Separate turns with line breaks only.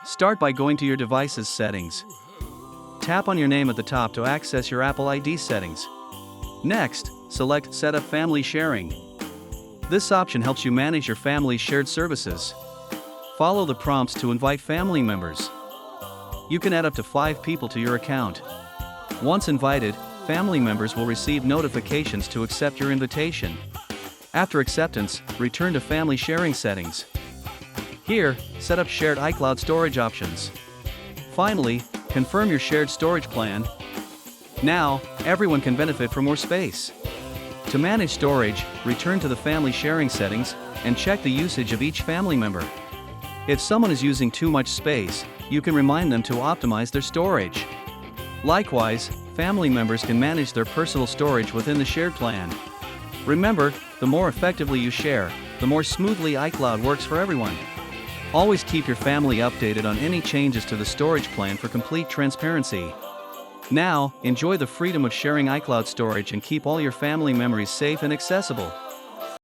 Start by going to your device's settings. Tap on your name at the top to access your Apple ID settings. Next, select Set up Family Sharing. This option helps you manage your family's shared services. Follow the prompts to invite family members. You can add up to 5 people to your account. Once invited, family members will receive notifications to accept your invitation. After acceptance, return to Family Sharing settings. Here, set up shared iCloud storage options. Finally, confirm your shared storage plan. Now, everyone can benefit from more space. To manage storage, return to the Family Sharing settings and check the usage of each family member. If someone is using too much space, you can remind them to optimize their storage. Likewise, family members can manage their personal storage within the shared plan. Remember, the more effectively you share, the more smoothly iCloud works for everyone. Always keep your family updated on any changes to the storage plan for complete transparency. Now, enjoy the freedom of sharing iCloud storage and keep all your family memories safe and accessible.